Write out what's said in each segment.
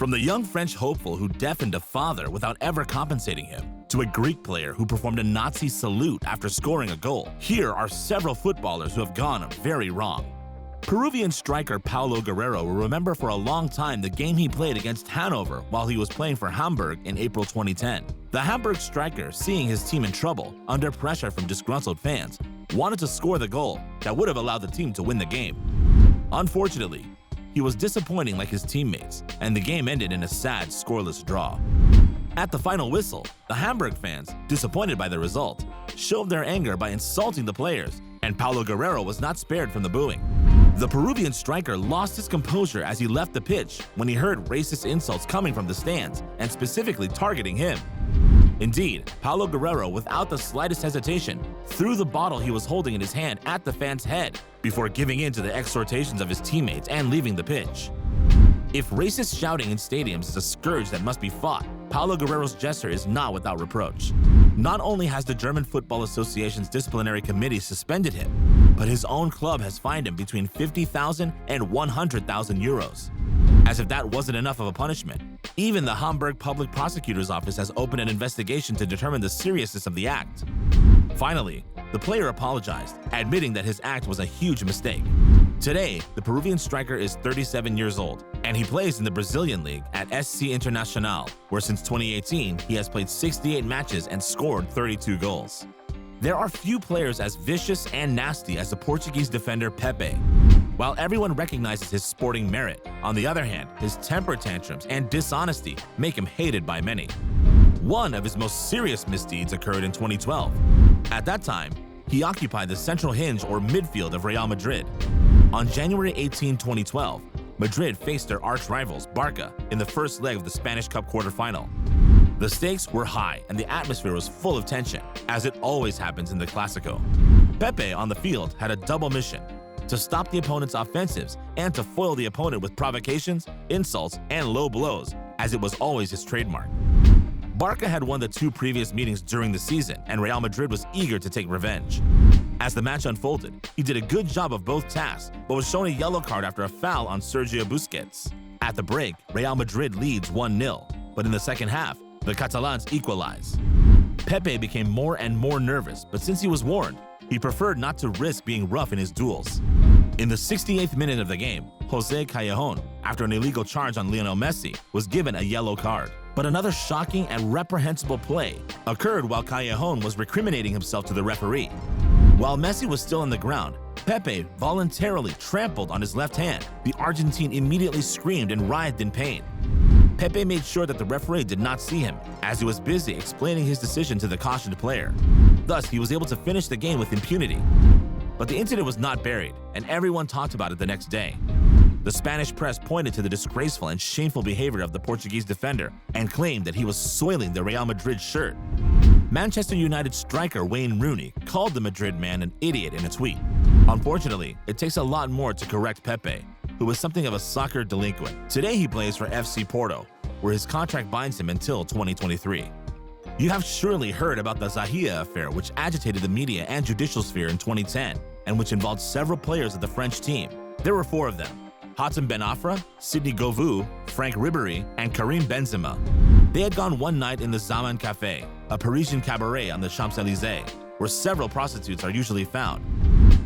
From the young French hopeful who deafened a father without ever compensating him, to a Greek player who performed a Nazi salute after scoring a goal, here are several footballers who have gone very wrong. Peruvian striker Paolo Guerrero will remember for a long time the game he played against Hanover while he was playing for Hamburg in April 2010. The Hamburg striker, seeing his team in trouble, under pressure from disgruntled fans, wanted to score the goal that would have allowed the team to win the game. Unfortunately, he was disappointing like his teammates, and the game ended in a sad, scoreless draw. At the final whistle, the Hamburg fans, disappointed by the result, showed their anger by insulting the players, and Paolo Guerrero was not spared from the booing. The Peruvian striker lost his composure as he left the pitch when he heard racist insults coming from the stands and specifically targeting him. Indeed, Paolo Guerrero, without the slightest hesitation, threw the bottle he was holding in his hand at the fan's head before giving in to the exhortations of his teammates and leaving the pitch. If racist shouting in stadiums is a scourge that must be fought, Paolo Guerrero's gesture is not without reproach. Not only has the German Football Association's disciplinary committee suspended him, but his own club has fined him between 50,000 and 100,000 euros. As if that wasn't enough of a punishment, even the Hamburg Public Prosecutor's Office has opened an investigation to determine the seriousness of the act. Finally, the player apologized, admitting that his act was a huge mistake. Today, the Peruvian striker is 37 years old, and he plays in the Brazilian league at SC Internacional, where since 2018 he has played 68 matches and scored 32 goals. There are few players as vicious and nasty as the Portuguese defender Pepe. While everyone recognizes his sporting merit, on the other hand, his temper tantrums and dishonesty make him hated by many. One of his most serious misdeeds occurred in 2012. At that time, he occupied the central hinge or midfield of Real Madrid. On January 18, 2012, Madrid faced their arch-rivals Barca in the first leg of the Spanish Cup quarterfinal. The stakes were high and the atmosphere was full of tension, as it always happens in the Clásico. Pepe on the field had a double mission: to stop the opponent's offensives and to foil the opponent with provocations, insults, and low blows, as it was always his trademark. Barca had won the two previous meetings during the season, and Real Madrid was eager to take revenge. As the match unfolded, he did a good job of both tasks, but was shown a yellow card after a foul on Sergio Busquets. At the break, Real Madrid leads 1-0, but in the second half, the Catalans equalize. Pepe became more and more nervous, but since he was warned, he preferred not to risk being rough in his duels. In the 68th minute of the game, José Callejon, after an illegal charge on Lionel Messi, was given a yellow card. But another shocking and reprehensible play occurred while Callejon was recriminating himself to the referee. While Messi was still on the ground, Pepe voluntarily trampled on his left hand. The Argentine immediately screamed and writhed in pain. Pepe made sure that the referee did not see him, as he was busy explaining his decision to the cautioned player. Thus, he was able to finish the game with impunity. But the incident was not buried, and everyone talked about it the next day. The Spanish press pointed to the disgraceful and shameful behavior of the Portuguese defender and claimed that he was soiling the Real Madrid shirt. Manchester United striker Wayne Rooney called the Madrid man an idiot in a tweet. Unfortunately, it takes a lot more to correct Pepe, who was something of a soccer delinquent. Today he plays for FC Porto, where his contract binds him until 2023. You have surely heard about the Zahia affair, which agitated the media and judicial sphere in 2010, and which involved several players of the French team. There were 4 of them: Hatem Ben Afra, Sidney Govou, Franck Ribéry, and Karim Benzema. They had gone one night in the Zaman Café, a Parisian cabaret on the Champs-Élysées, where several prostitutes are usually found.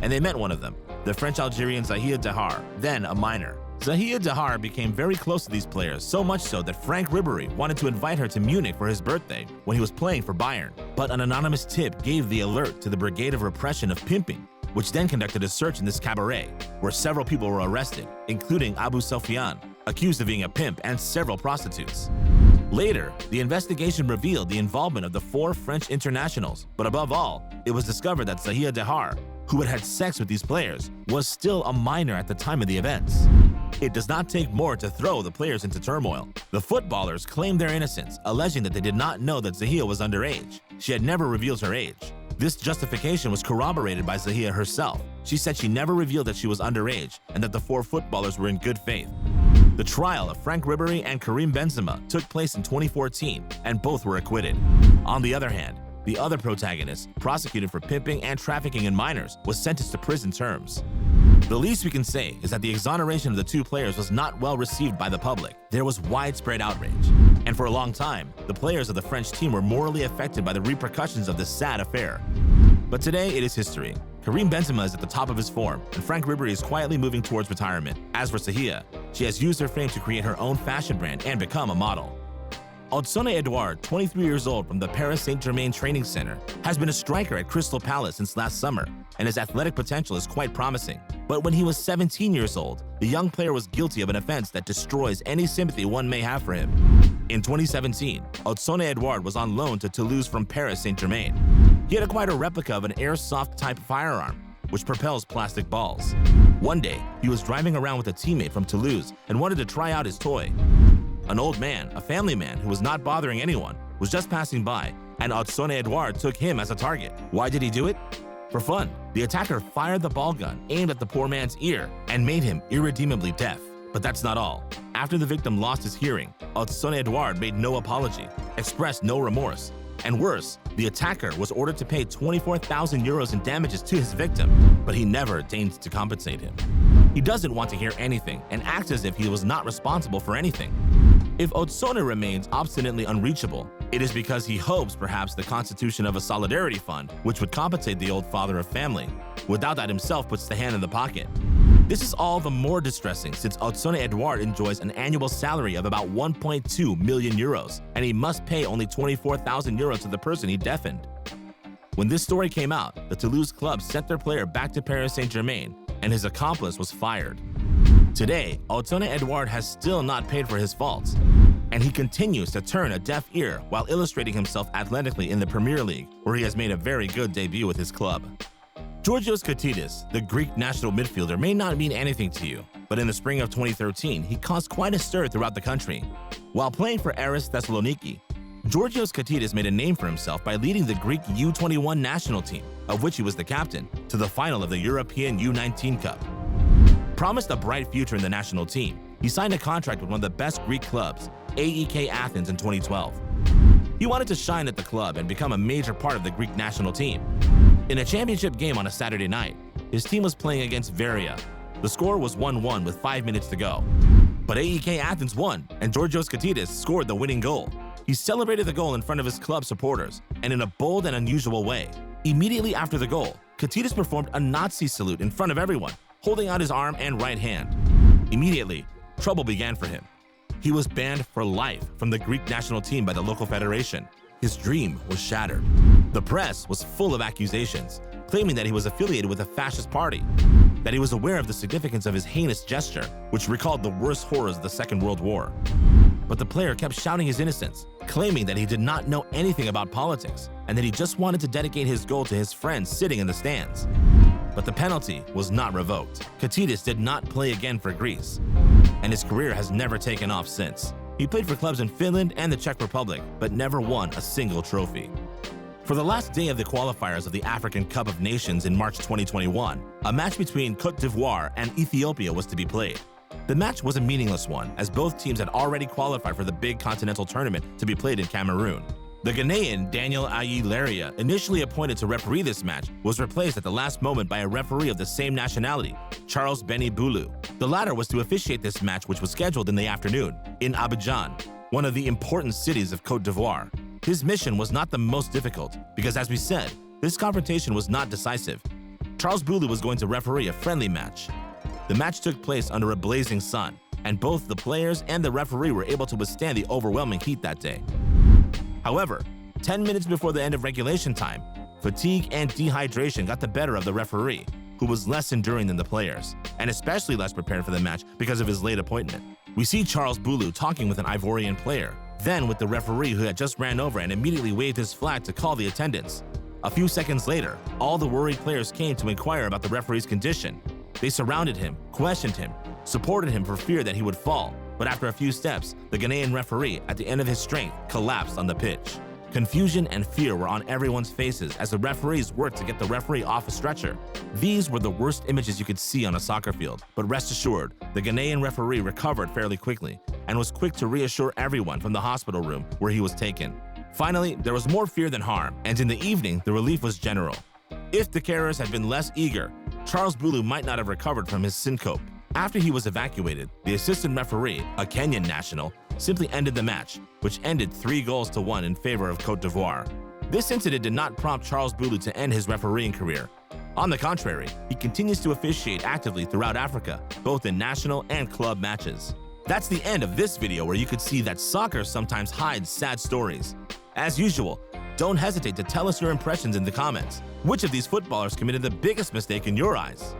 And they met one of them, the French-Algerian Zahia Dahar, then a minor. Zahia Dahar became very close to these players, so much so that Franck Ribéry wanted to invite her to Munich for his birthday when he was playing for Bayern. But an anonymous tip gave the alert to the Brigade of Repression of Pimping, which then conducted a search in this cabaret, where several people were arrested, including Abu Sofyan, accused of being a pimp, and several prostitutes. Later, the investigation revealed the involvement of the 4 French internationals, but above all, it was discovered that Zahia Dahar, who had had sex with these players, was still a minor at the time of the events. It does not take more to throw the players into turmoil. The footballers claimed their innocence, alleging that they did not know that Zahia was underage. She had never revealed her age. This justification was corroborated by Zahia herself. She said she never revealed that she was underage and that the 4 footballers were in good faith. The trial of Franck Ribéry and Karim Benzema took place in 2014, and both were acquitted. On the other hand, the other protagonist, prosecuted for pimping and trafficking in minors, was sentenced to prison terms. The least we can say is that the exoneration of the two players was not well received by the public. There was widespread outrage. And for a long time, the players of the French team were morally affected by the repercussions of this sad affair. But today, it is history. Karim Benzema is at the top of his form, and Franck Ribéry is quietly moving towards retirement. As for Zahia, she has used her fame to create her own fashion brand and become a model. Antoine Edouard, 23 years old from the Paris Saint-Germain training center, has been a striker at Crystal Palace since last summer, and his athletic potential is quite promising. But when he was 17 years old, the young player was guilty of an offense that destroys any sympathy one may have for him. In 2017, Antoine Edouard was on loan to Toulouse from Paris Saint-Germain. He had acquired a replica of an airsoft-type firearm, which propels plastic balls. One day, he was driving around with a teammate from Toulouse and wanted to try out his toy. An old man, a family man who was not bothering anyone, was just passing by, and Antoine Edouard took him as a target. Why did he do it? For fun. The attacker fired the ball gun aimed at the poor man's ear and made him irredeemably deaf. But that's not all. After the victim lost his hearing, Antoine Edouard made no apology, expressed no remorse, and worse, the attacker was ordered to pay 24,000 euros in damages to his victim, but he never deigned to compensate him. He doesn't want to hear anything and acts as if he was not responsible for anything. If Antoine remains obstinately unreachable, it is because he hopes perhaps the constitution of a solidarity fund, which would compensate the old father of family, without that himself puts the hand in the pocket. This is all the more distressing since Antoine Edouard enjoys an annual salary of about 1.2 million euros, and he must pay only 24,000 euros to the person he deafened. When this story came out, the Toulouse club sent their player back to Paris Saint-Germain, and his accomplice was fired. Today, Antoine Edouard has still not paid for his faults, and he continues to turn a deaf ear while illustrating himself athletically in the Premier League, where he has made a very good debut with his club. Georgios Kattis, the Greek national midfielder, may not mean anything to you, but in the spring of 2013, he caused quite a stir throughout the country. While playing for Aris Thessaloniki, Georgios Kattis made a name for himself by leading the Greek U21 national team, of which he was the captain, to the final of the European U19 Cup. Promised a bright future in the national team, he signed a contract with one of the best Greek clubs, AEK Athens, in 2012. He wanted to shine at the club and become a major part of the Greek national team. In a championship game on a Saturday night, his team was playing against Varia. The score was 1-1 with 5 minutes to go. But AEK Athens won, and Georgios Kattis scored the winning goal. He celebrated the goal in front of his club supporters, and in a bold and unusual way. Immediately after the goal, Kattis performed a Nazi salute in front of everyone, holding out his arm and right hand. Immediately, trouble began for him. He was banned for life from the Greek national team by the local federation. His dream was shattered. The press was full of accusations, claiming that he was affiliated with a fascist party, that he was aware of the significance of his heinous gesture, which recalled the worst horrors of the Second World War. But the player kept shouting his innocence, claiming that he did not know anything about politics and that he just wanted to dedicate his goal to his friends sitting in the stands. But the penalty was not revoked. Kattis did not play again for Greece, and his career has never taken off since. He played for clubs in Finland and the Czech Republic, but never won a single trophy. For the last day of the qualifiers of the African Cup of Nations in March 2021, a match between Côte d'Ivoire and Ethiopia was to be played. The match was a meaningless one, as both teams had already qualified for the big continental tournament to be played in Cameroon. The Ghanaian Daniel Ayi-Laria, initially appointed to referee this match, was replaced at the last moment by a referee of the same nationality, Charles Beni Bulu. The latter was to officiate this match, which was scheduled in the afternoon, in Abidjan, one of the important cities of Côte d'Ivoire. His mission was not the most difficult, because as we said, this confrontation was not decisive. Charles Bulu was going to referee a friendly match. The match took place under a blazing sun, and both the players and the referee were able to withstand the overwhelming heat that day. However, 10 minutes before the end of regulation time, fatigue and dehydration got the better of the referee, who was less enduring than the players, and especially less prepared for the match because of his late appointment. We see Charles Bulu talking with an Ivorian player, then with the referee who had just ran over and immediately waved his flag to call the attendance. A few seconds later, all the worried players came to inquire about the referee's condition. They surrounded him, questioned him, supported him for fear that he would fall, but after a few steps, the Ghanaian referee, at the end of his strength, collapsed on the pitch. Confusion and fear were on everyone's faces as the referees worked to get the referee off a stretcher. These were the worst images you could see on a soccer field, but rest assured, the Ghanaian referee recovered fairly quickly and was quick to reassure everyone from the hospital room where he was taken. Finally, there was more fear than harm, and in the evening, the relief was general. If the carers had been less eager, Charles Bulu might not have recovered from his syncope. After he was evacuated, the assistant referee, a Kenyan national, simply ended the match, which ended 3-1 in favor of Côte d'Ivoire. This incident did not prompt Charles Bulu to end his refereeing career. On the contrary, he continues to officiate actively throughout Africa, both in national and club matches. That's the end of this video, where you could see that soccer sometimes hides sad stories. As usual, don't hesitate to tell us your impressions in the comments. Which of these footballers committed the biggest mistake in your eyes?